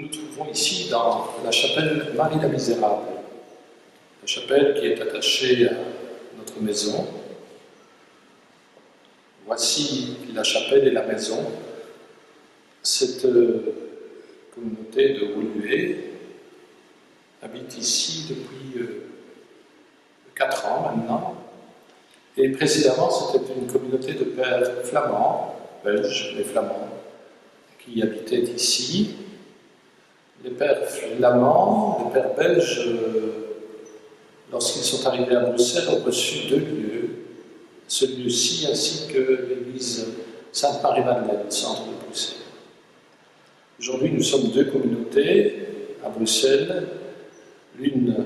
nous trouvons ici dans la chapelle Marie la Misérable, la chapelle qui est attachée à notre maison. Voici la chapelle et la maison. Cette communauté de Woluwe habite ici depuis 4 ans maintenant. Et précédemment, c'était une communauté de pères flamands, belges, mais flamands, qui habitaient ici. Les pères flamands, les pères belges, lorsqu'ils sont arrivés à Bruxelles, ont reçu 2 lieux, ce lieu-ci ainsi que l'église Sainte-Marie-Madeleine, centre de Bruxelles. Aujourd'hui, nous sommes 2 communautés à Bruxelles, l'une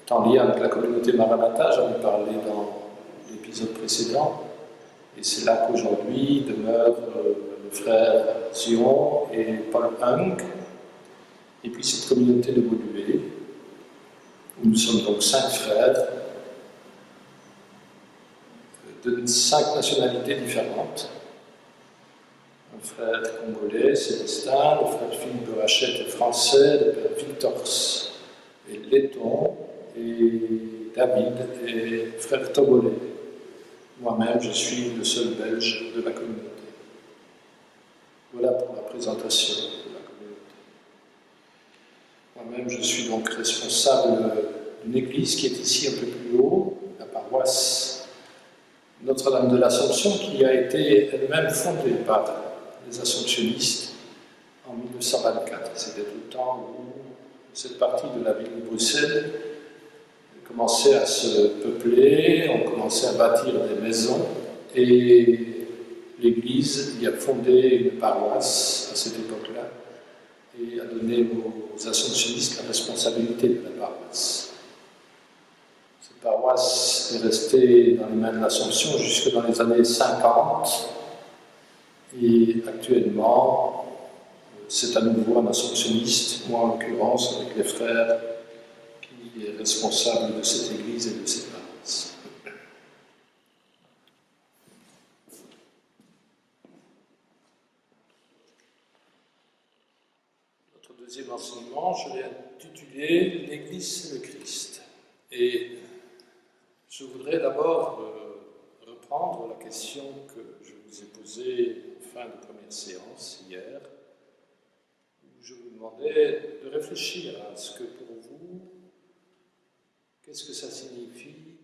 est en lien avec la communauté Maranatha, j'en ai parlé dans l'épisode précédent, et c'est là qu'aujourd'hui demeurent le frère Zion et Paul Hung, et puis cette communauté de Woluwe, où nous sommes donc 5 frères, de 5 nationalités différentes. Un frère congolais, Célestin, le frère Philippe de Rachette est français, le père Victor est letton, et David est frère togolais. Moi-même, je suis le seul belge de la communauté. Voilà pour la présentation de la communauté. Moi-même, je suis donc responsable d'une église qui est ici un peu plus haut, la paroisse Notre-Dame de l'Assomption, qui a été elle-même fondée par les Assomptionnistes en 1924. C'était au temps où cette partie de la ville de Bruxelles commençait à se peupler, on commençait à bâtir des maisons, et l'Église y a fondé une paroisse à cette époque-là et a donné aux Assomptionnistes la responsabilité de la paroisse. Cette paroisse est restée dans les mains de l'Assomption jusque dans les années 50, et actuellement, c'est à nouveau un assomptionniste, moi en l'occurrence, avec les frères, qui est responsable de cette église et de cette paroisse. Notre deuxième enseignement, je l'ai intitulé « L'Église, c'est le Christ ». Et je voudrais d'abord reprendre la question que je vous ai posée en fin de première séance hier, où je vous demandais de réfléchir à ce que pour vous, qu'est-ce que ça signifie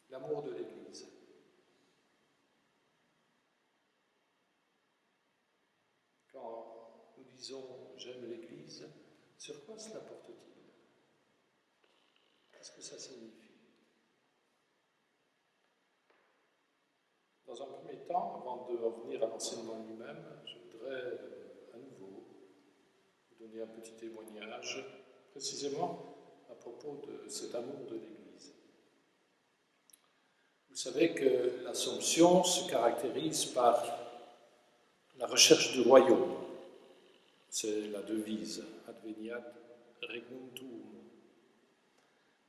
l'amour de l'Église? Quand nous disons « j'aime l'Église », sur quoi cela porte-t-il? Qu'est-ce que ça signifie? Dans un premier temps, avant de revenir à l'enseignement lui-même, je voudrais à nouveau vous donner un petit témoignage, précisément à propos de cet amour de l'Église. Vous savez que l'Assomption se caractérise par la recherche du royaume. C'est la devise « Adveniat regnum tuum ».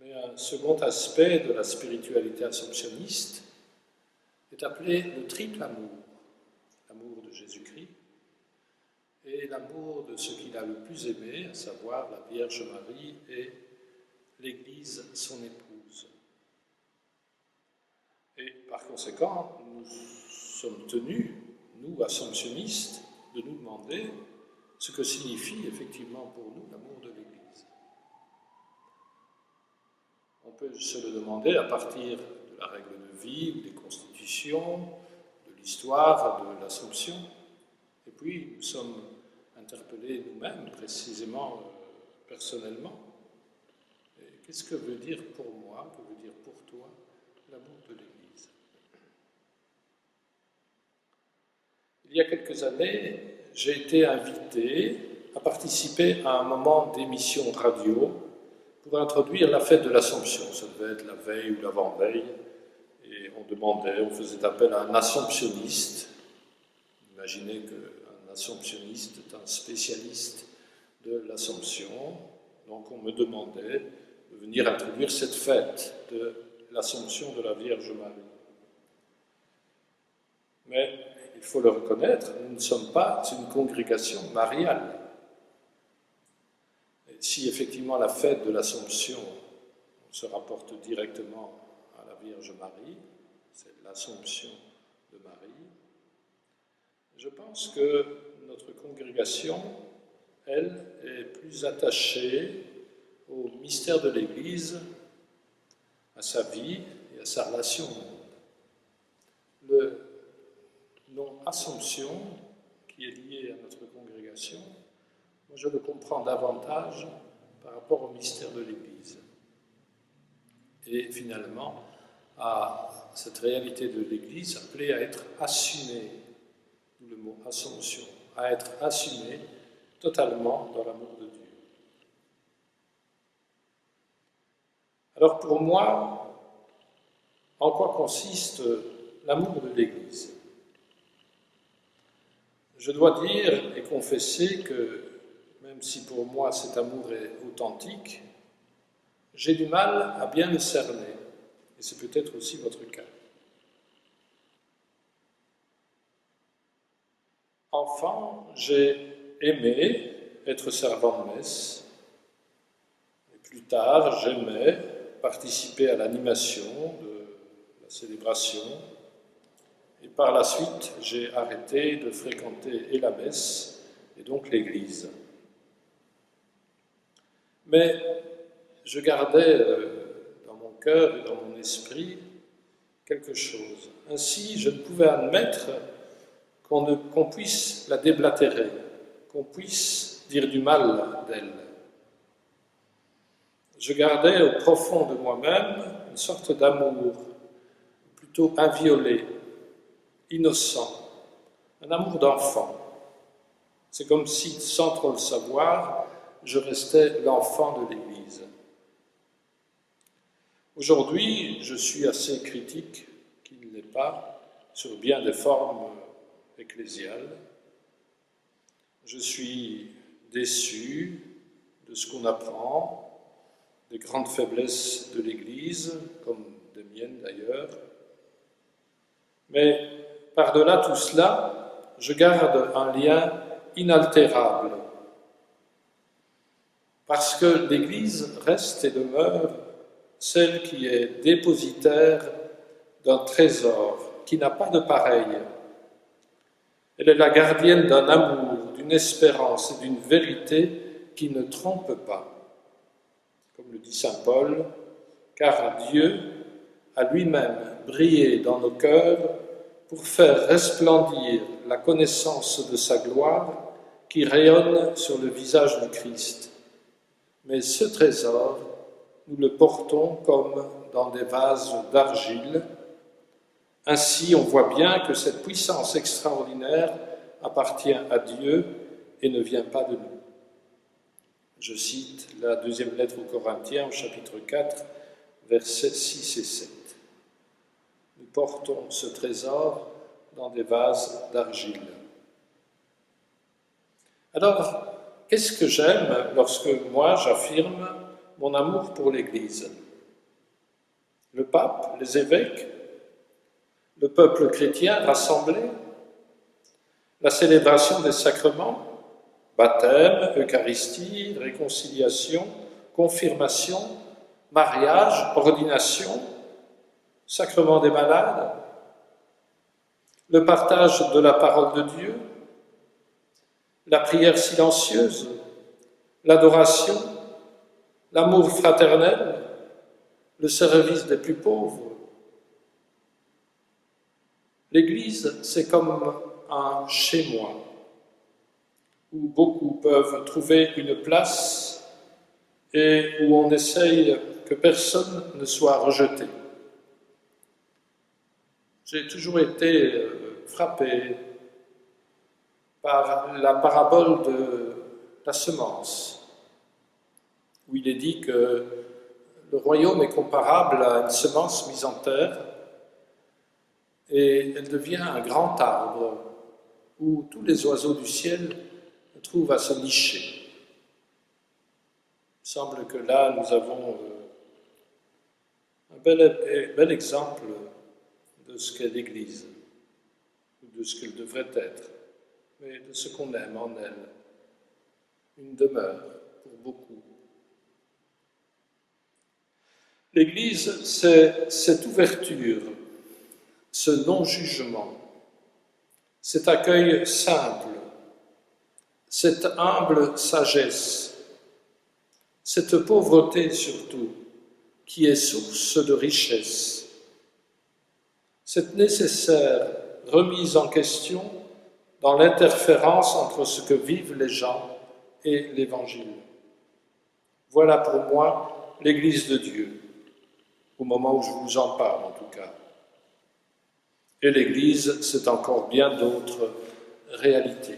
Mais un second aspect de la spiritualité assomptionniste est appelé le triple amour. L'amour de Jésus-Christ et l'amour de ce qu'il a le plus aimé, à savoir la Vierge Marie et l'Église, son épouse. Et par conséquent, nous sommes tenus, nous, assomptionnistes, de nous demander ce que signifie effectivement pour nous l'amour de l'Église. On peut se le demander à partir de la règle de vie ou des constitutions, de l'histoire, de l'Assomption. Et puis, nous sommes interpellés nous-mêmes, précisément, personnellement. Qu'est-ce que veut dire pour moi, que veut dire pour toi, l'amour de l'Église? Il y a quelques années, j'ai été invité à participer à un moment d'émission radio pour introduire la fête de l'Assomption. Ça devait être la veille ou l'avant-veille, et on faisait appel à un assomptionniste. Imaginez qu'un assomptionniste est un spécialiste de l'Assomption, donc on me demandait de venir introduire cette fête de l'Assomption de la Vierge Marie. Mais il faut le reconnaître, nous ne sommes pas une congrégation mariale. si effectivement la fête de l'Assomption se rapporte directement à la Vierge Marie, c'est l'Assomption de Marie, je pense que notre congrégation, elle, est plus attachée au mystère de l'Église, à sa vie et à sa relation au monde. Le nom Assomption, qui est lié à notre congrégation, moi je le comprends davantage par rapport au mystère de l'Église. Et finalement, à cette réalité de l'Église appelée à être assumée, le mot Assomption, à être assumée totalement dans l'amour de Dieu. Alors pour moi, en quoi consiste l'amour de l'Église? Je dois dire et confesser que, même si pour moi cet amour est authentique, j'ai du mal à bien le cerner, et c'est peut-être aussi votre cas. Enfant, j'ai aimé être servant de messe, et plus tard, j'aimais participer à l'animation de la célébration, et par la suite, j'ai arrêté de fréquenter et la messe, et donc l'Église. Mais je gardais dans mon cœur et dans mon esprit quelque chose. Ainsi, je ne pouvais admettre qu'on puisse la déblatérer, qu'on puisse dire du mal d'elle. Je gardais au profond de moi-même une sorte d'amour plutôt inviolé, innocent, un amour d'enfant. C'est comme si, sans trop le savoir, je restais l'enfant de l'Église. Aujourd'hui, je suis assez critique, qui ne l'est pas, sur bien des formes ecclésiales. Je suis déçu de ce qu'on apprend, des grandes faiblesses de l'Église, comme des miennes d'ailleurs. Mais par-delà tout cela, je garde un lien inaltérable, parce que l'Église reste et demeure celle qui est dépositaire d'un trésor qui n'a pas de pareil. Elle est la gardienne d'un amour, d'une espérance et d'une vérité qui ne trompe pas. Comme le dit saint Paul, car Dieu a lui-même brillé dans nos cœurs pour faire resplendir la connaissance de sa gloire qui rayonne sur le visage du Christ. Mais ce trésor, nous le portons comme dans des vases d'argile. Ainsi, on voit bien que cette puissance extraordinaire appartient à Dieu et ne vient pas de nous. Je cite la deuxième lettre aux Corinthiens, au chapitre 4, versets 6 et 7. Nous portons ce trésor dans des vases d'argile. Alors, qu'est-ce que j'aime lorsque moi j'affirme mon amour pour l'Église? Le pape, les évêques, le peuple chrétien rassemblé, la célébration des sacrements, baptême, Eucharistie, réconciliation, confirmation, mariage, ordination, sacrement des malades, le partage de la parole de Dieu, la prière silencieuse, l'adoration, l'amour fraternel, le service des plus pauvres. L'Église, c'est comme un chez-moi, où beaucoup peuvent trouver une place et où on essaye que personne ne soit rejeté. J'ai toujours été frappé par la parabole de la semence, où il est dit que le royaume est comparable à une semence mise en terre et elle devient un grand arbre où tous les oiseaux du ciel trouvent à se nicher. Il semble que là, nous avons un bel exemple de ce qu'est l'Église, ou de ce qu'elle devrait être, mais de ce qu'on aime en elle, une demeure pour beaucoup. L'Église, c'est cette ouverture, ce non-jugement, cet accueil simple, cette humble sagesse, cette pauvreté surtout, qui est source de richesse, cette nécessaire remise en question dans l'interférence entre ce que vivent les gens et l'Évangile. Voilà pour moi l'Église de Dieu, au moment où je vous en parle en tout cas. Et l'Église, c'est encore bien d'autres réalités.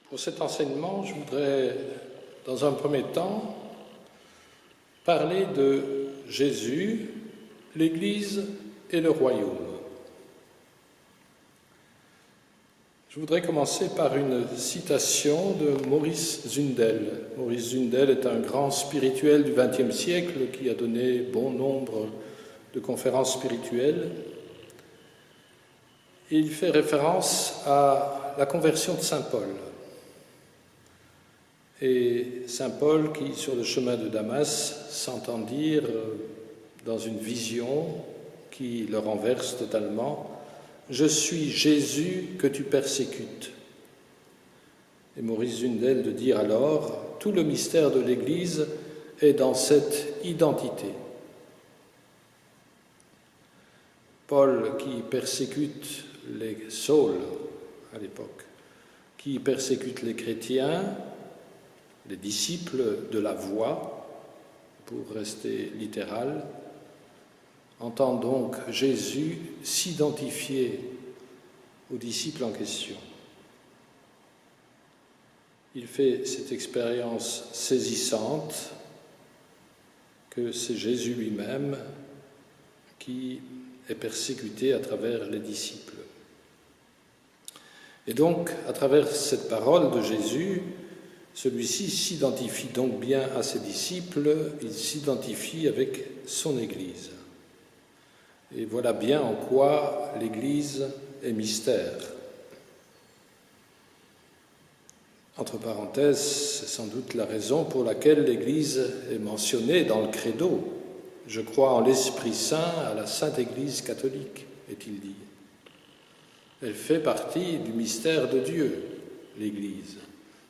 Pour cet enseignement, je voudrais, dans un premier temps, parler de Jésus, l'Église et le royaume. Je voudrais commencer par une citation de Maurice Zundel. Maurice Zundel est un grand spirituel du XXe siècle qui a donné bon nombre de conférences spirituelles. Et il fait référence à la conversion de saint Paul. Et saint Paul qui, sur le chemin de Damas, s'entend dire dans une vision qui le renverse totalement, « Je suis Jésus que tu persécutes ». Et Maurice Zundel de dire alors, tout le mystère de l'Église est dans cette identité. Paul qui persécute les Saul à l'époque, qui persécute les chrétiens, les disciples de la voie, pour rester littéral, entend donc Jésus s'identifier aux disciples en question. Il fait cette expérience saisissante que c'est Jésus lui-même qui est persécuté à travers les disciples. Et donc, à travers cette parole de Jésus, celui-ci s'identifie donc bien à ses disciples, il s'identifie avec son Église. Et voilà bien en quoi l'Église est mystère. Entre parenthèses, c'est sans doute la raison pour laquelle l'Église est mentionnée dans le credo. Je crois en l'Esprit Saint, à la Sainte Église catholique, est-il dit. Elle fait partie du mystère de Dieu, l'Église.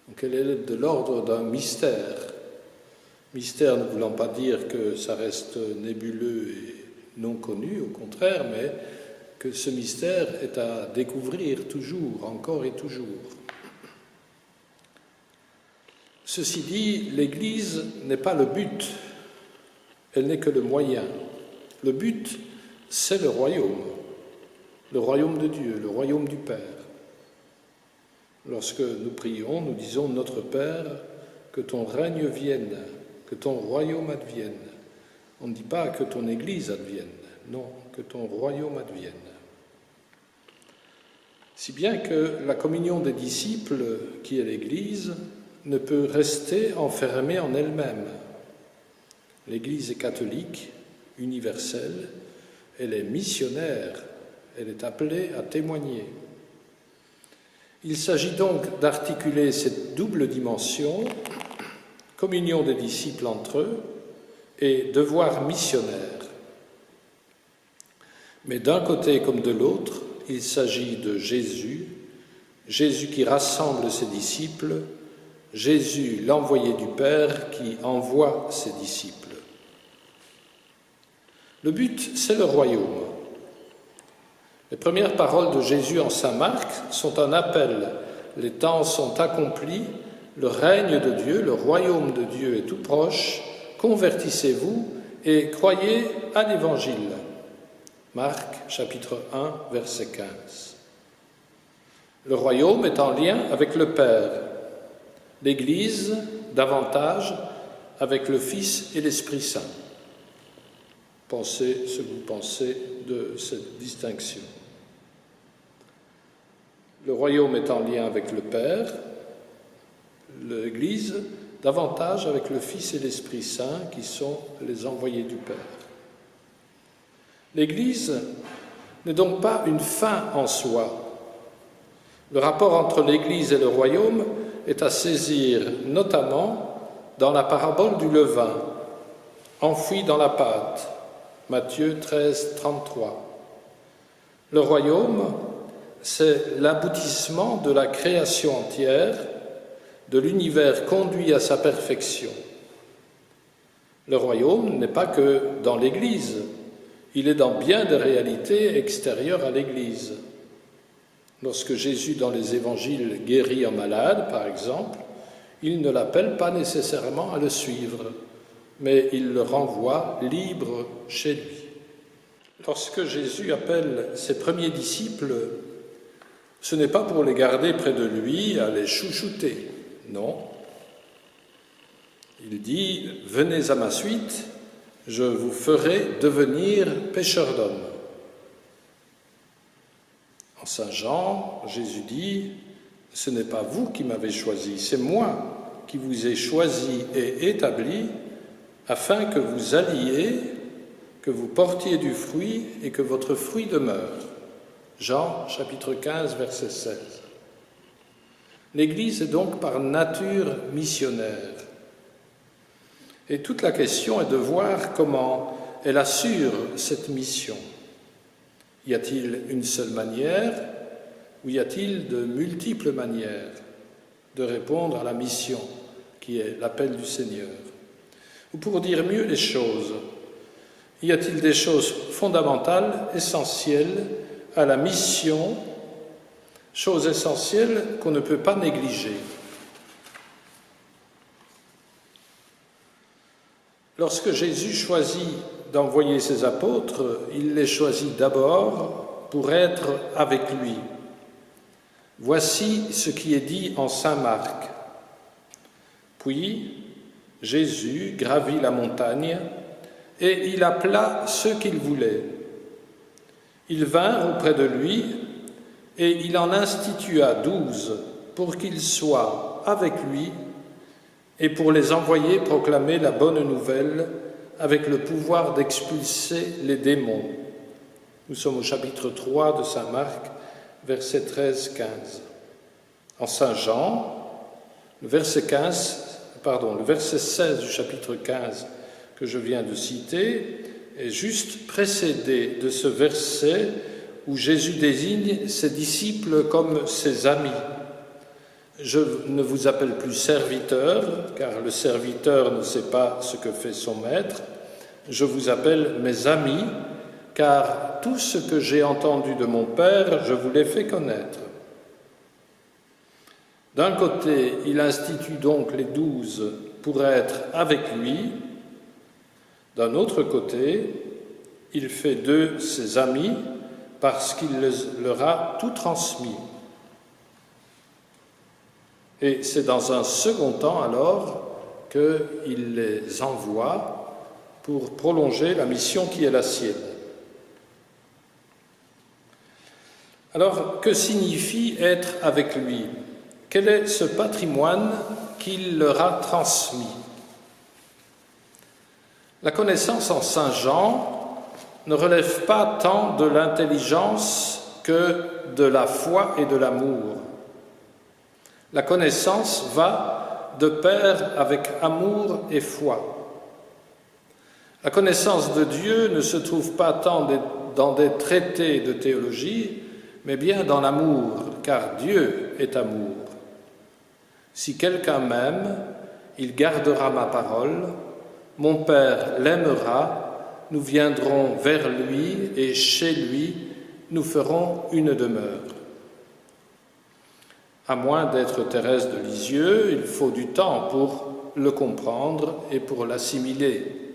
Donc elle est de l'ordre d'un mystère. Mystère ne voulant pas dire que ça reste nébuleux et non connu, au contraire, mais que ce mystère est à découvrir toujours, encore et toujours. Ceci dit, l'Église n'est pas le but, elle n'est que le moyen. Le but, c'est le royaume de Dieu, le royaume du Père. Lorsque nous prions, nous disons « Notre Père, que ton règne vienne, que ton royaume advienne ». On ne dit pas que ton Église advienne, non, que ton royaume advienne. Si bien que la communion des disciples, qui est l'Église, ne peut rester enfermée en elle-même. L'Église est catholique, universelle, elle est missionnaire, elle est appelée à témoigner. Il s'agit donc d'articuler cette double dimension, communion des disciples entre eux et devoir missionnaire. Mais d'un côté comme de l'autre, il s'agit de Jésus, Jésus qui rassemble ses disciples, Jésus l'envoyé du Père qui envoie ses disciples. Le but, c'est le royaume. Les premières paroles de Jésus en saint Marc sont un appel. Les temps sont accomplis, le règne de Dieu, le royaume de Dieu est tout proche, convertissez-vous et croyez à l'Évangile. Marc, chapitre 1, verset 15. Le royaume est en lien avec le Père, l'Église davantage avec le Fils et l'Esprit Saint. Pensez ce que vous pensez de cette distinction. Le royaume est en lien avec le Père, l'Église davantage avec le Fils et l'Esprit Saint qui sont les envoyés du Père. L'Église n'est donc pas une fin en soi. Le rapport entre l'Église et le royaume est à saisir notamment dans la parabole du levain, enfoui dans la pâte, Matthieu 13, 33. Le royaume, c'est l'aboutissement de la création entière, de l'univers conduit à sa perfection. Le royaume n'est pas que dans l'Église, il est dans bien des réalités extérieures à l'Église. Lorsque Jésus, dans les évangiles, guérit un malade, par exemple, il ne l'appelle pas nécessairement à le suivre, mais il le renvoie libre chez lui. Lorsque Jésus appelle ses premiers disciples, ce n'est pas pour les garder près de lui, à les chouchouter, non. Il dit « Venez à ma suite, je vous ferai devenir pêcheurs d'hommes ». En Saint Jean, Jésus dit « Ce n'est pas vous qui m'avez choisi, c'est moi qui vous ai choisi et établi afin que vous alliez, que vous portiez du fruit et que votre fruit demeure. » Jean, chapitre 15, verset 16. L'Église est donc par nature missionnaire. Et toute la question est de voir comment elle assure cette mission. Y a-t-il une seule manière ou y a-t-il de multiples manières de répondre à la mission qui est l'appel du Seigneur? Ou pour dire mieux les choses, y a-t-il des choses fondamentales, essentielles à la mission, choses essentielles qu'on ne peut pas négliger? Lorsque Jésus choisit d'envoyer ses apôtres, il les choisit d'abord pour être avec lui. Voici ce qui est dit en saint Marc. Puis Jésus gravit la montagne et il appela ceux qu'il voulait. Ils vinrent auprès de lui et il en institua 12 pour qu'ils soient avec lui et pour les envoyer proclamer la bonne nouvelle avec le pouvoir d'expulser les démons. Nous sommes au chapitre 3 de saint Marc, versets 13-15. En saint Jean, le verset 16 du chapitre 15 que je viens de citer est juste précédé de ce verset où Jésus désigne ses disciples comme ses amis. Je ne vous appelle plus serviteur, car le serviteur ne sait pas ce que fait son maître. Je vous appelle mes amis, car tout ce que j'ai entendu de mon Père, je vous l'ai fait connaître. D'un côté, il institue donc les 12 pour être avec lui. D'un autre côté, il fait d'eux ses amis parce qu'il leur a tout transmis. Et c'est dans un second temps alors qu'il les envoie pour prolonger la mission qui est la sienne. Alors, que signifie être avec lui? Quel est ce patrimoine qu'il leur a transmis? La connaissance en Saint Jean ne relève pas tant de l'intelligence que de la foi et de l'amour. La connaissance va de pair avec amour et foi. La connaissance de Dieu ne se trouve pas tant dans des traités de théologie, mais bien dans l'amour, car Dieu est amour. Si quelqu'un m'aime, il gardera ma parole, mon Père l'aimera, nous viendrons vers lui et chez lui, nous ferons une demeure. À moins d'être Thérèse de Lisieux, il faut du temps pour le comprendre et pour l'assimiler,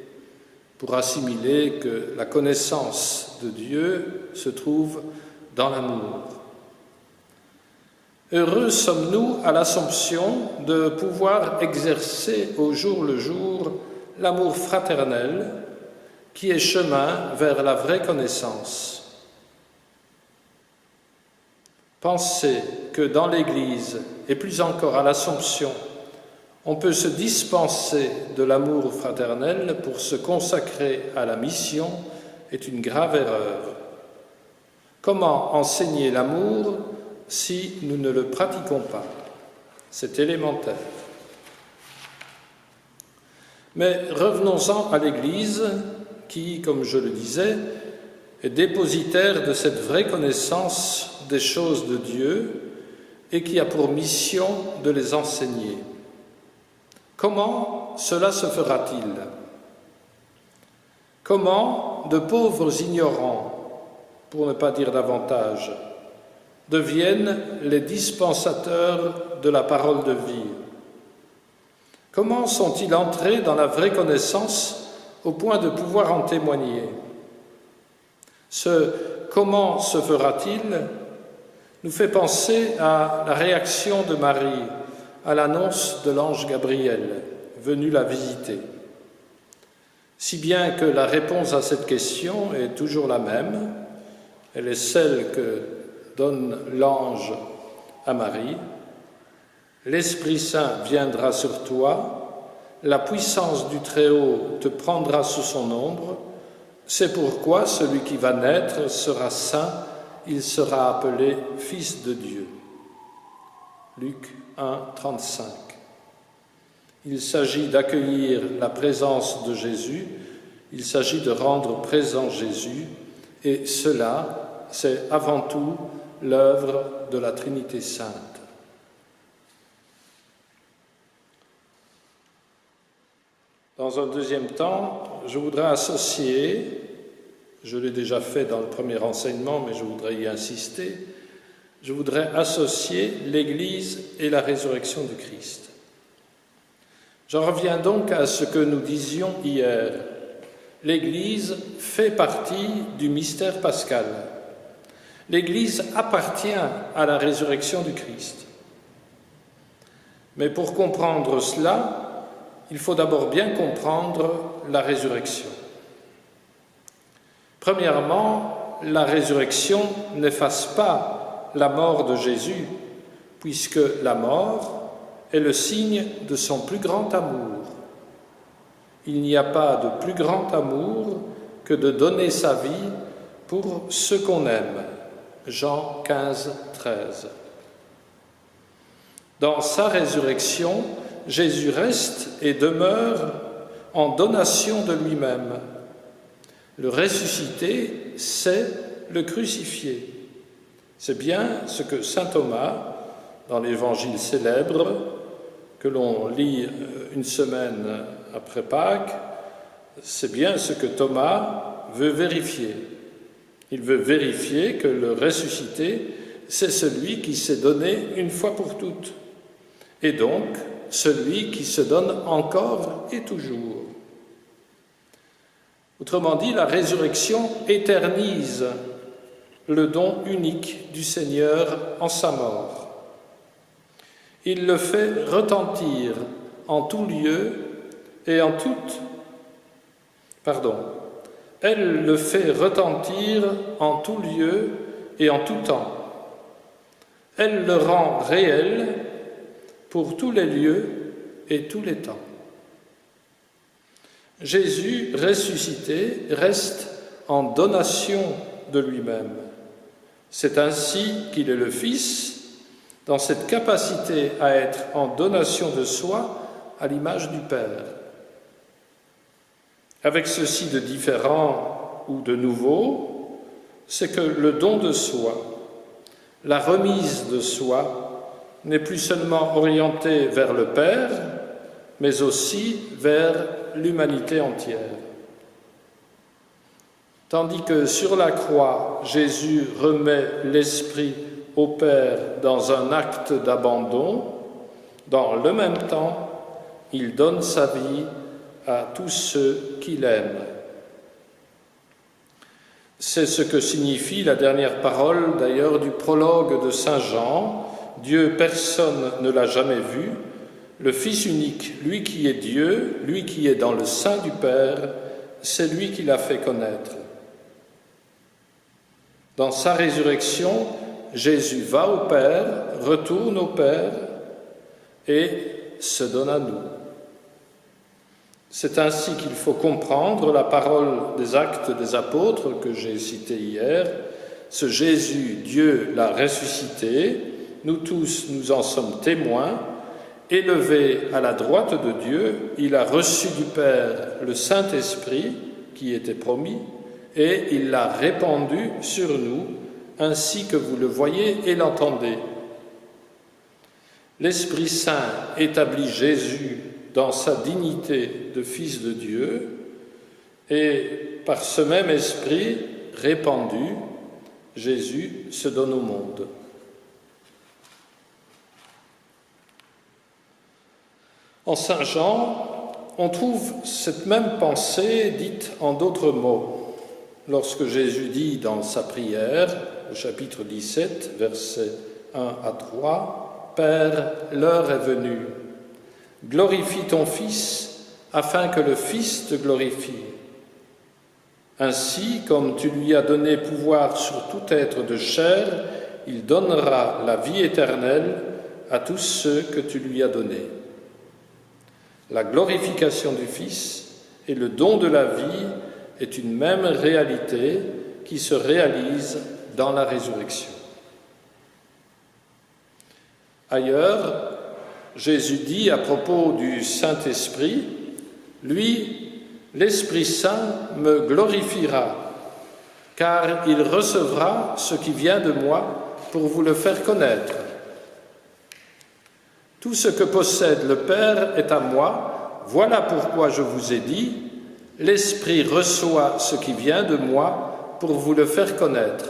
pour assimiler que la connaissance de Dieu se trouve dans l'amour. Heureux sommes-nous à l'Assomption de pouvoir exercer au jour le jour l'amour fraternel qui est chemin vers la vraie connaissance. penser que dans l'Église, et plus encore à l'Assomption, on peut se dispenser de l'amour fraternel pour se consacrer à la mission est une grave erreur. Comment enseigner l'amour si nous ne le pratiquons pas? C'est élémentaire. Mais revenons-en à l'Église qui, comme je le disais, est dépositaire de cette vraie connaissance des choses de Dieu et qui a pour mission de les enseigner. Comment cela se fera-t-il? Comment de pauvres ignorants, pour ne pas dire davantage, deviennent les dispensateurs de la parole de vie? Comment sont-ils entrés dans la vraie connaissance au point de pouvoir en témoigner? Ce « comment se fera-t-il » nous fait penser à la réaction de Marie à l'annonce de l'ange Gabriel, venu la visiter. Si bien que la réponse à cette question est toujours la même, elle est celle que donne l'ange à Marie. L'Esprit Saint viendra sur toi, la puissance du Très-Haut te prendra sous son ombre, c'est pourquoi celui qui va naître sera saint, il sera appelé Fils de Dieu. Luc 1, 35. Il s'agit d'accueillir la présence de Jésus, il s'agit de rendre présent Jésus, et cela, c'est avant tout l'œuvre de la Trinité Sainte. Dans un deuxième temps, je voudrais associer, je l'ai déjà fait dans le premier enseignement, mais je voudrais y insister, je voudrais associer l'Église et la résurrection du Christ. J'en reviens donc à ce que nous disions hier. L'Église fait partie du mystère pascal. L'Église appartient à la résurrection du Christ. Mais pour comprendre cela, il faut d'abord bien comprendre la résurrection. Premièrement, la résurrection n'efface pas la mort de Jésus, puisque la mort est le signe de son plus grand amour. Il n'y a pas de plus grand amour que de donner sa vie pour ceux qu'on aime. Jean 15, 13. Dans sa résurrection, Jésus reste et demeure en donation de lui-même. Le ressuscité, c'est le crucifié. C'est bien ce que saint Thomas, dans l'évangile célèbre, que l'on lit une semaine après Pâques, c'est bien ce que Thomas veut vérifier. Il veut vérifier que le ressuscité, c'est celui qui s'est donné une fois pour toutes, et donc celui qui se donne encore et toujours. Autrement dit, la résurrection éternise le don unique du Seigneur en sa mort. Il le fait retentir en tout lieu et en toute... Elle le fait retentir en tout lieu et en tout temps. Elle le rend réel pour tous les lieux et tous les temps. Jésus ressuscité reste en donation de lui-même. C'est ainsi qu'il est le Fils, dans cette capacité à être en donation de soi à l'image du Père. Avec ceci de différent ou de nouveau, c'est que le don de soi, la remise de soi, n'est plus seulement orienté vers le Père, mais aussi vers l'humanité entière. Tandis que sur la croix, Jésus remet l'Esprit au Père dans un acte d'abandon, dans le même temps, il donne sa vie à tous ceux qu'il aime. C'est ce que signifie la dernière parole, d'ailleurs, du prologue de saint Jean. Dieu, personne ne l'a jamais vu. Le Fils unique, lui qui est Dieu, lui qui est dans le sein du Père, c'est lui qui l'a fait connaître. Dans sa résurrection, Jésus va au Père, retourne au Père et se donne à nous. C'est ainsi qu'il faut comprendre la parole des Actes des Apôtres que j'ai citée hier. Ce Jésus, Dieu l'a ressuscité, nous tous nous en sommes témoins. Élevé à la droite de Dieu, il a reçu du Père le Saint-Esprit qui était promis et il l'a répandu sur nous, ainsi que vous le voyez et l'entendez. L'Esprit Saint établit Jésus dans sa dignité de Fils de Dieu et par ce même Esprit répandu, Jésus se donne au monde. En Saint Jean, on trouve cette même pensée dite en d'autres mots. Lorsque Jésus dit dans sa prière, au chapitre 17, versets 1 à 3, « Père, l'heure est venue. Glorifie ton Fils, afin que le Fils te glorifie. Ainsi, comme tu lui as donné pouvoir sur tout être de chair, il donnera la vie éternelle à tous ceux que tu lui as donnés. » La glorification du Fils et le don de la vie est une même réalité qui se réalise dans la résurrection. Ailleurs, Jésus dit à propos du Saint-Esprit, « Lui, l'Esprit Saint, me glorifiera, car il recevra ce qui vient de moi pour vous le faire connaître. Tout ce que possède le Père est à moi, voilà pourquoi je vous ai dit, l'Esprit reçoit ce qui vient de moi pour vous le faire connaître.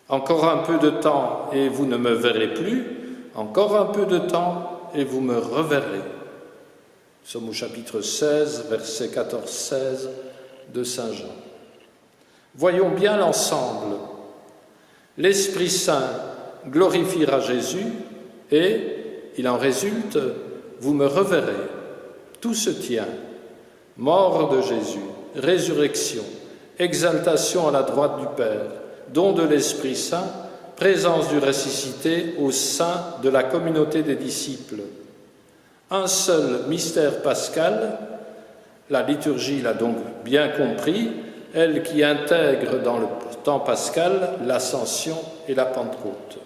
Encore un peu de temps et vous ne me verrez plus, encore un peu de temps et vous me reverrez. » Nous sommes au chapitre 16, versets 14-16 de Saint Jean. Voyons bien l'ensemble. L'Esprit Saint glorifiera Jésus et, il en résulte, vous me reverrez. Tout se tient. Mort de Jésus, résurrection, exaltation à la droite du Père, don de l'Esprit Saint, présence du ressuscité au sein de la communauté des disciples. Un seul mystère pascal, la liturgie l'a donc bien compris, elle qui intègre dans le temps pascal l'Ascension et la Pentecôte.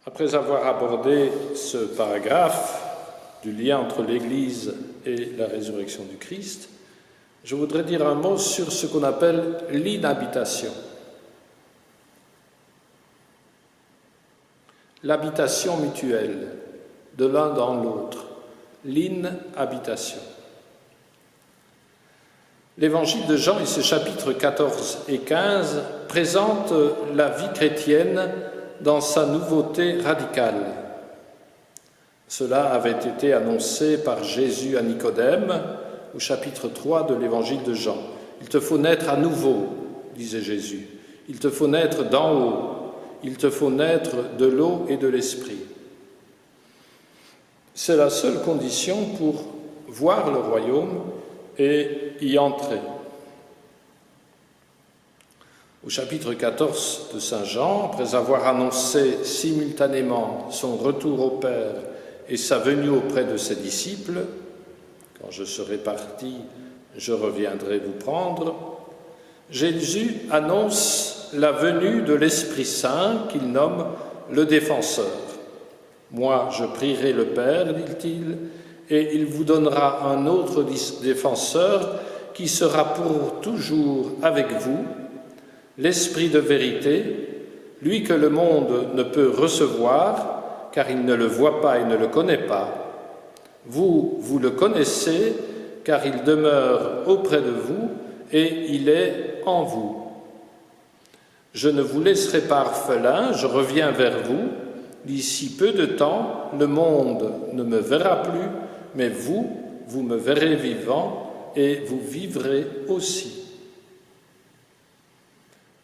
Après avoir abordé ce paragraphe du lien entre l'Église et la résurrection du Christ, je voudrais dire un mot sur ce qu'on appelle l'inhabitation. L'habitation mutuelle de l'un dans l'autre, l'inhabitation. L'Évangile de Jean et ses chapitres 14 et 15 présentent la vie chrétienne dans sa nouveauté radicale. Cela avait été annoncé par Jésus à Nicodème au chapitre 3 de l'Évangile de Jean. « Il te faut naître à nouveau, disait Jésus. Il te faut naître d'en haut. Il te faut naître de l'eau et de l'esprit. » C'est la seule condition pour voir le royaume et y entrer. Au chapitre 14 de Saint Jean, après avoir annoncé simultanément son retour au Père et sa venue auprès de ses disciples, « Quand je serai parti, je reviendrai vous prendre », Jésus annonce la venue de l'Esprit Saint qu'il nomme le Défenseur. « Moi, je prierai le Père, dit-il, et il vous donnera un autre Défenseur qui sera pour toujours avec vous, l'Esprit de vérité, lui que le monde ne peut recevoir, car il ne le voit pas et ne le connaît pas. Vous, vous le connaissez, car il demeure auprès de vous et il est en vous. Je ne vous laisserai pas orphelin, je reviens vers vous. D'ici peu de temps, le monde ne me verra plus, mais vous, vous me verrez vivant et vous vivrez aussi. »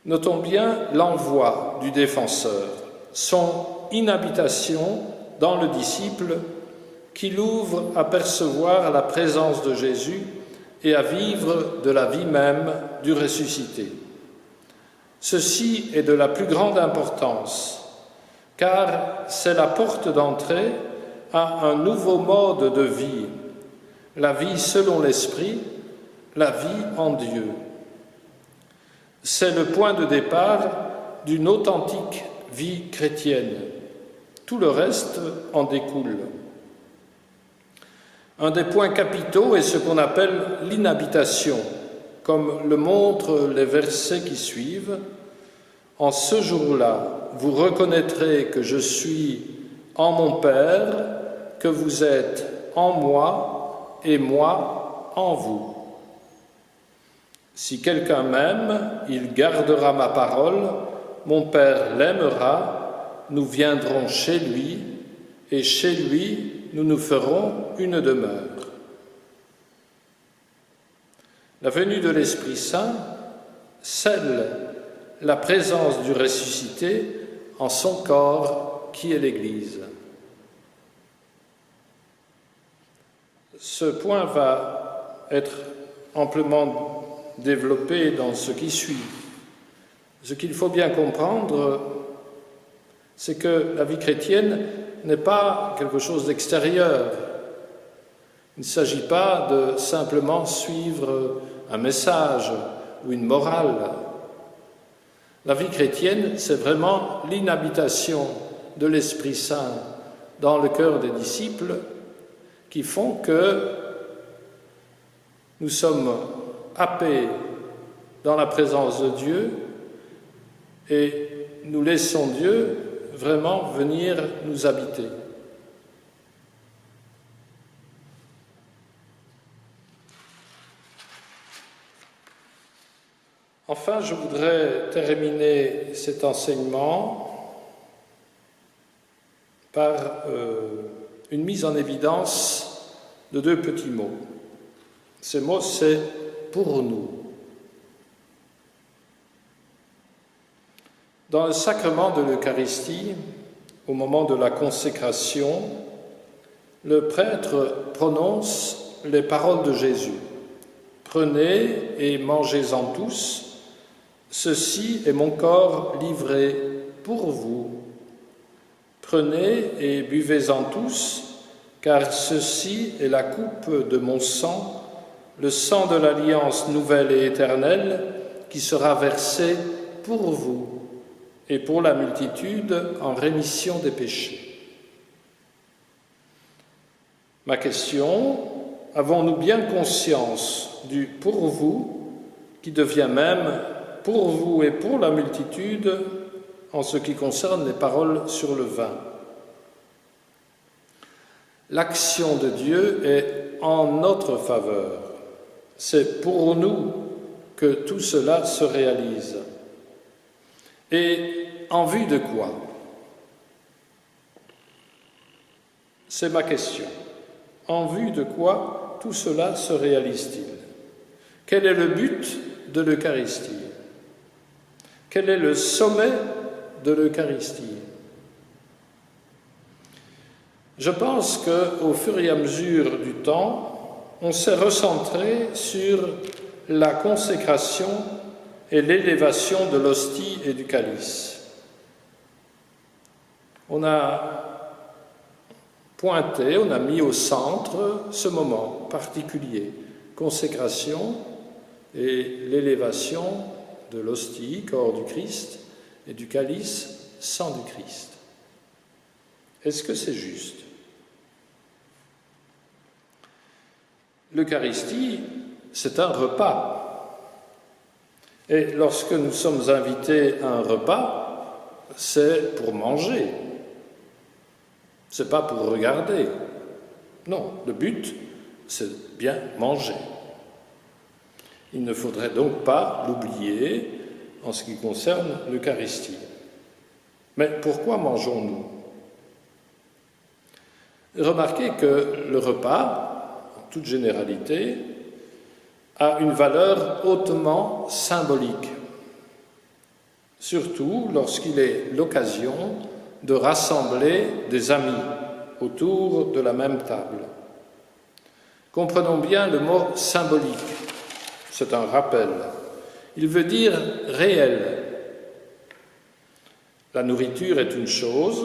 Notons bien l'envoi du Défenseur, son inhabitation dans le disciple qui l'ouvre à percevoir la présence de Jésus et à vivre de la vie même du ressuscité. Ceci est de la plus grande importance, car c'est la porte d'entrée à un nouveau mode de vie, la vie selon l'Esprit, la vie en Dieu. C'est le point de départ d'une authentique vie chrétienne. Tout le reste en découle. Un des points capitaux est ce qu'on appelle l'inhabitation, comme le montrent les versets qui suivent. En ce jour-là, vous reconnaîtrez que je suis en mon Père, que vous êtes en moi et moi en vous. Si quelqu'un m'aime, il gardera ma parole, mon Père l'aimera, nous viendrons chez lui, et chez lui, nous nous ferons une demeure. La venue de l'Esprit Saint scelle la présence du ressuscité en son corps qui est l'Église. Ce point va être amplement développé dans ce qui suit. Ce qu'il faut bien comprendre, c'est que la vie chrétienne n'est pas quelque chose d'extérieur. Il ne s'agit pas de simplement suivre un message ou une morale. La vie chrétienne, c'est vraiment l'inhabitation de l'Esprit Saint dans le cœur des disciples qui font que nous sommes happés dans la présence de Dieu et nous laissons Dieu vraiment venir nous habiter. Enfin, je voudrais terminer cet enseignement par une mise en évidence de deux petits mots. Ces mots, c'est « pour nous ». Dans le sacrement de l'Eucharistie, au moment de la consécration, le prêtre prononce les paroles de Jésus. « Prenez et mangez-en tous, ceci est mon corps livré pour vous. Prenez et buvez-en tous, car ceci est la coupe de mon sang, le sang de l'alliance nouvelle et éternelle, qui sera versé pour vous et pour la multitude en rémission des péchés. » Ma question, avons-nous bien conscience du « pour vous » qui devient même « pour vous et pour la multitude » en ce qui concerne les paroles sur le vin? L'action de Dieu est en notre faveur. C'est pour nous que tout cela se réalise. Et en vue de quoi? C'est ma question. En vue de quoi tout cela se réalise-t-il? Quel est le but de l'Eucharistie? Quel est le sommet de l'Eucharistie? Je pense qu'au fur et à mesure du temps, on s'est recentré sur la consécration et l'élévation de l'hostie et du calice. On a pointé, on a mis au centre ce moment particulier, consécration et l'élévation de l'hostie, corps du Christ, et du calice, sang du Christ. Est-ce que c'est juste? L'Eucharistie, c'est un repas. Et lorsque nous sommes invités à un repas, c'est pour manger. C'est pas pour regarder. Non, le but, c'est bien manger. Il ne faudrait donc pas l'oublier en ce qui concerne l'Eucharistie. Mais pourquoi mangeons-nous? Remarquez que le repas, en toute généralité, a une valeur hautement symbolique, surtout lorsqu'il est l'occasion de rassembler des amis autour de la même table. Comprenons bien le mot symbolique. C'est un rappel. Il veut dire réel. La nourriture est une chose,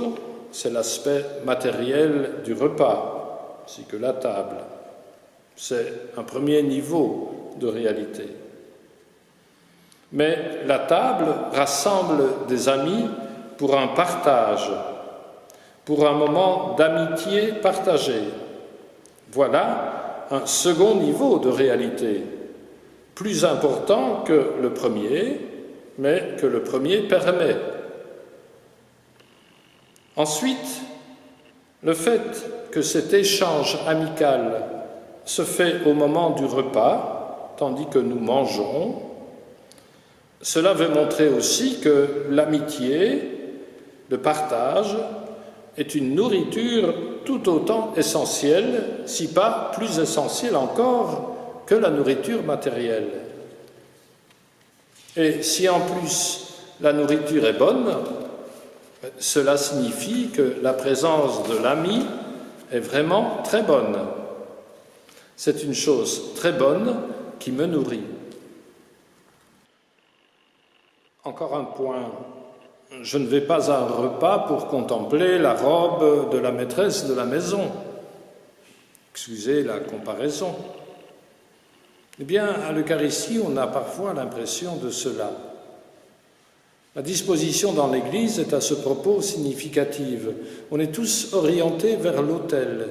c'est l'aspect matériel du repas, ainsi que la table. C'est un premier niveau de réalité. Mais la table rassemble des amis pour un partage, pour un moment d'amitié partagée. Voilà un second niveau de réalité, plus important que le premier, mais que le premier permet. Ensuite, le fait que cet échange amical se fait au moment du repas, tandis que nous mangeons, cela veut montrer aussi que l'amitié, le partage, est une nourriture tout autant essentielle, si pas plus essentielle encore, que la nourriture matérielle. Et si en plus la nourriture est bonne, cela signifie que la présence de l'ami est vraiment très bonne. C'est une chose très bonne qui me nourrit. Encore un point. Je ne vais pas à un repas pour contempler la robe de la maîtresse de la maison. Excusez la comparaison. Eh bien, à l'Eucharistie, on a parfois l'impression de cela. La disposition dans l'Église est à ce propos significative. On est tous orientés vers l'autel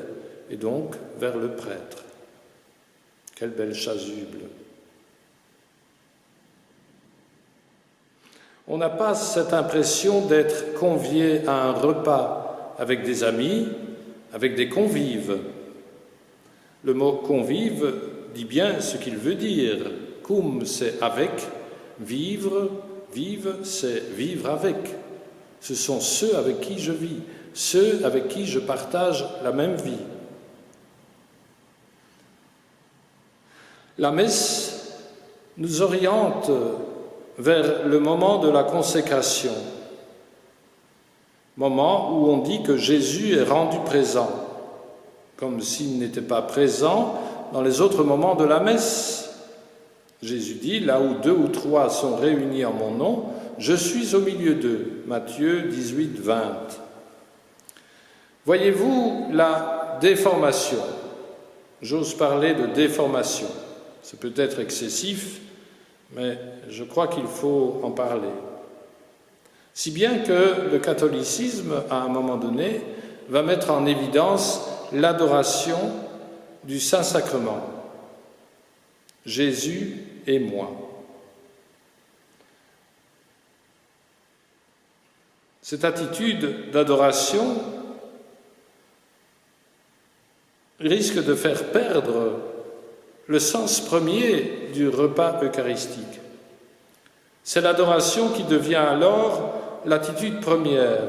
et donc vers le prêtre. Quelle belle chasuble! On n'a pas cette impression d'être convié à un repas avec des amis, avec des convives. Le mot convive dit bien ce qu'il veut dire. Cum, c'est avec, vivre, vive, c'est vivre avec. Ce sont ceux avec qui je vis, ceux avec qui je partage la même vie. La messe nous oriente vers le moment de la consécration, moment où on dit que Jésus est rendu présent, comme s'il n'était pas présent dans les autres moments de la messe. Jésus dit, là où 2 ou 3 sont réunis en mon nom, je suis au milieu d'eux. Matthieu 18, 20. Voyez-vous la déformation? J'ose parler de déformation. C'est peut-être excessif, mais je crois qu'il faut en parler. Si bien que le catholicisme, à un moment donné, va mettre en évidence l'adoration du Saint-Sacrement. Jésus et moi. Cette attitude d'adoration risque de faire perdre le sens premier du repas eucharistique. C'est l'adoration qui devient alors l'attitude première,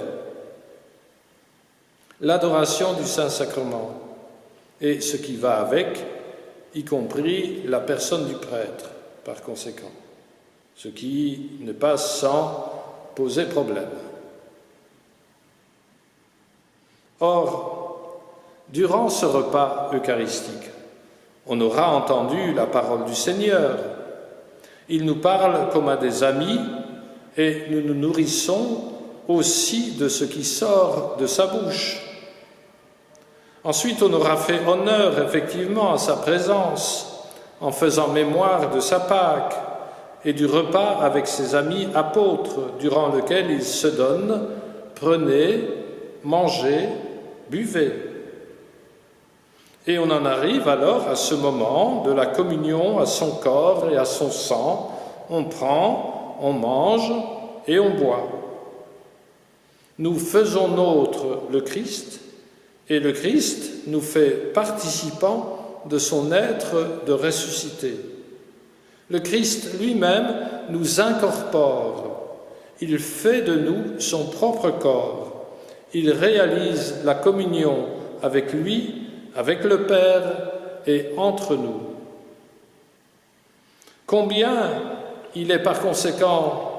l'adoration du Saint-Sacrement et ce qui va avec, y compris la personne du prêtre, par conséquent, ce qui ne passe sans poser problème. Or, durant ce repas eucharistique, on aura entendu la parole du Seigneur. Il nous parle comme à des amis et nous nous nourrissons aussi de ce qui sort de sa bouche. Ensuite, on aura fait honneur effectivement à sa présence en faisant mémoire de sa Pâque et du repas avec ses amis apôtres durant lequel il se donne « Prenez, mangez, buvez ». Et on en arrive alors à ce moment de la communion à son corps et à son sang. On prend, on mange et on boit. Nous faisons nôtre le Christ et le Christ nous fait participants de son être de ressuscité. Le Christ lui-même nous incorpore. Il fait de nous son propre corps. Il réalise la communion avec lui, avec le Père et entre nous. Combien il est par conséquent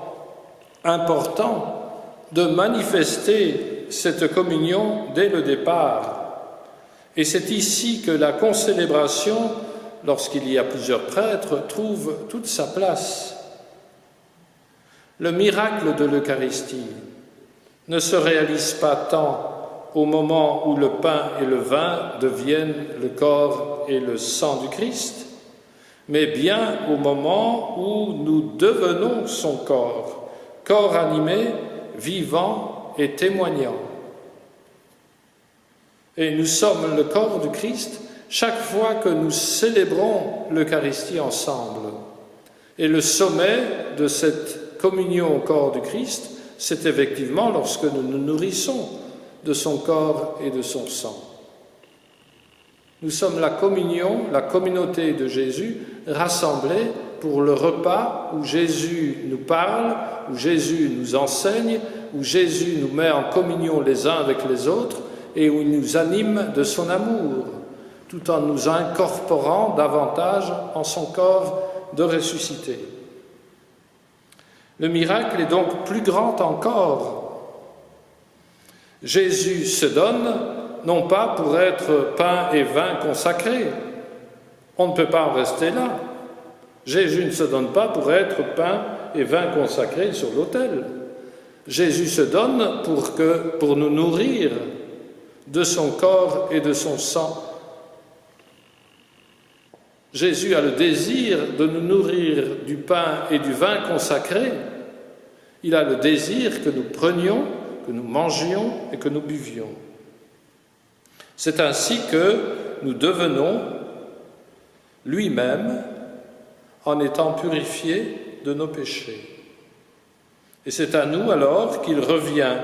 important de manifester cette communion dès le départ Et c'est ici que la concélébration, lorsqu'il y a plusieurs prêtres, trouve toute sa place. Le miracle de l'Eucharistie ne se réalise pas tant au moment où le pain et le vin deviennent le corps et le sang du Christ, mais bien au moment où nous devenons son corps, corps animé, vivant et témoignant. Et nous sommes le corps du Christ chaque fois que nous célébrons l'Eucharistie ensemble. Et le sommet de cette communion au corps du Christ, c'est effectivement lorsque nous nous nourrissons de son corps et de son sang. Nous sommes la communion, la communauté de Jésus, rassemblée pour le repas où Jésus nous parle, où Jésus nous enseigne, où Jésus nous met en communion les uns avec les autres et où il nous anime de son amour, tout en nous incorporant davantage en son corps de ressuscité. Le miracle est donc plus grand encore. Jésus se donne, non pas pour être pain et vin consacrés. On ne peut pas en rester là. Jésus ne se donne pas pour être pain et vin consacrés sur l'autel. Jésus se donne pour nous nourrir de son corps et de son sang. Jésus a le désir de nous nourrir du pain et du vin consacrés. Il a le désir que nous prenions, que nous mangions et que nous buvions. C'est ainsi que nous devenons lui-même en étant purifiés de nos péchés. Et c'est à nous alors qu'il revient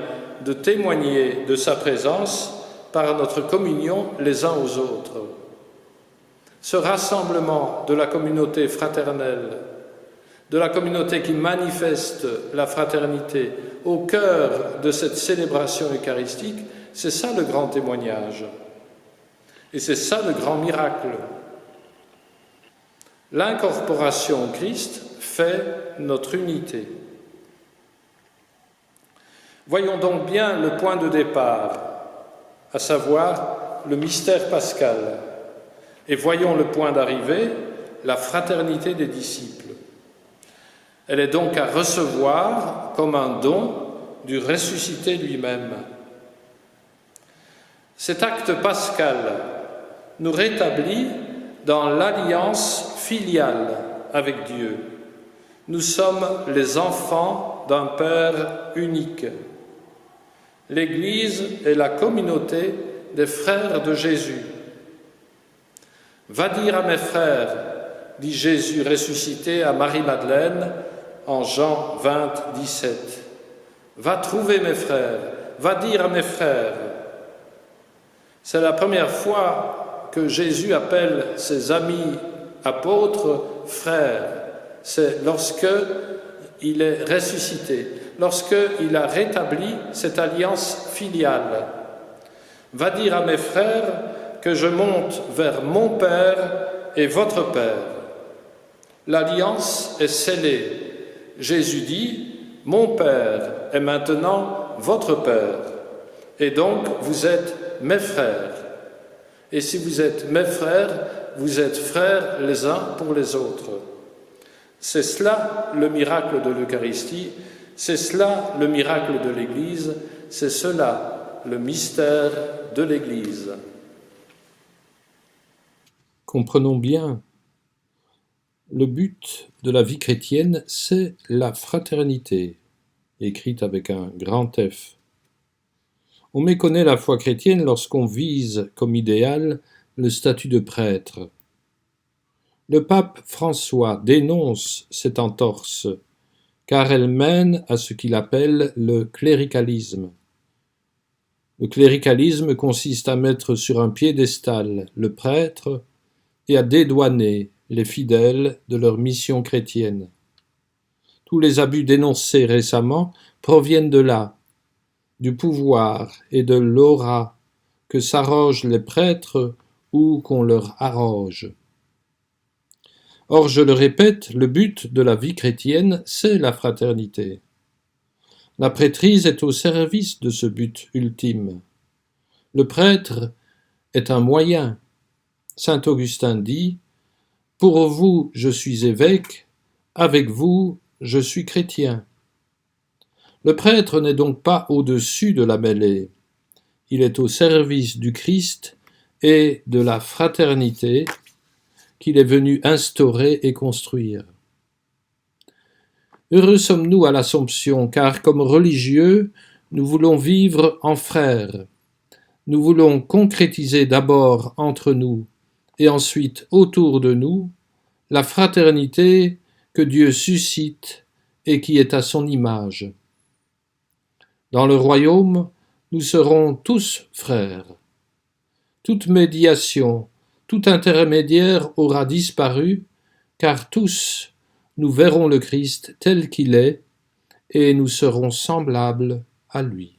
de témoigner de sa présence par notre communion les uns aux autres. Ce rassemblement de la communauté fraternelle, de la communauté qui manifeste la fraternité au cœur de cette célébration eucharistique, c'est ça le grand témoignage. Et c'est ça le grand miracle. L'incorporation au Christ fait notre unité. Voyons donc bien le point de départ, à savoir le mystère pascal. Et voyons le point d'arrivée, la fraternité des disciples. Elle est donc à recevoir comme un don du ressuscité lui-même. Cet acte pascal nous rétablit dans l'alliance filiale avec Dieu. Nous sommes les enfants d'un Père unique. L'Église est la communauté des frères de Jésus. Va dire à mes frères, dit Jésus ressuscité à Marie-Madeleine en Jean 20, 17. Va trouver mes frères, va dire à mes frères. C'est la première fois que Jésus appelle ses amis apôtres frères. C'est lorsque il est ressuscité, lorsqu'il a rétabli cette alliance filiale. Va dire à mes frères que je monte vers mon Père et votre Père. L'alliance est scellée. Jésus dit, mon Père est maintenant votre Père. Et donc, vous êtes mes frères. Et si vous êtes mes frères, vous êtes frères les uns pour les autres. C'est cela le miracle de l'Eucharistie, c'est cela le miracle de l'Église, c'est cela le mystère de l'Église. Comprenons bien, le but de la vie chrétienne, c'est la fraternité, écrite avec un grand F. On méconnaît la foi chrétienne lorsqu'on vise comme idéal le statut de prêtre. Le pape François dénonce cette entorse, car elle mène à ce qu'il appelle le cléricalisme. Le cléricalisme consiste à mettre sur un piédestal le prêtre et à dédouaner les fidèles de leur mission chrétienne. Tous les abus dénoncés récemment proviennent de là, du pouvoir et de l'aura que s'arrogent les prêtres ou qu'on leur arroge. Or, je le répète, le but de la vie chrétienne, c'est la fraternité. La prêtrise est au service de ce but ultime. Le prêtre est un moyen. Saint Augustin dit « Pour vous, je suis évêque, avec vous, je suis chrétien ». Le prêtre n'est donc pas au-dessus de la mêlée. Il est au service du Christ et de la fraternité qu'il est venu instaurer et construire. Heureux sommes-nous à l'Assomption, car comme religieux, nous voulons vivre en frères. Nous voulons concrétiser d'abord entre nous et ensuite autour de nous la fraternité que Dieu suscite et qui est à son image. Dans le royaume, nous serons tous frères. Toute médiation, tout intermédiaire aura disparu, car tous nous verrons le Christ tel qu'il est, et nous serons semblables à lui.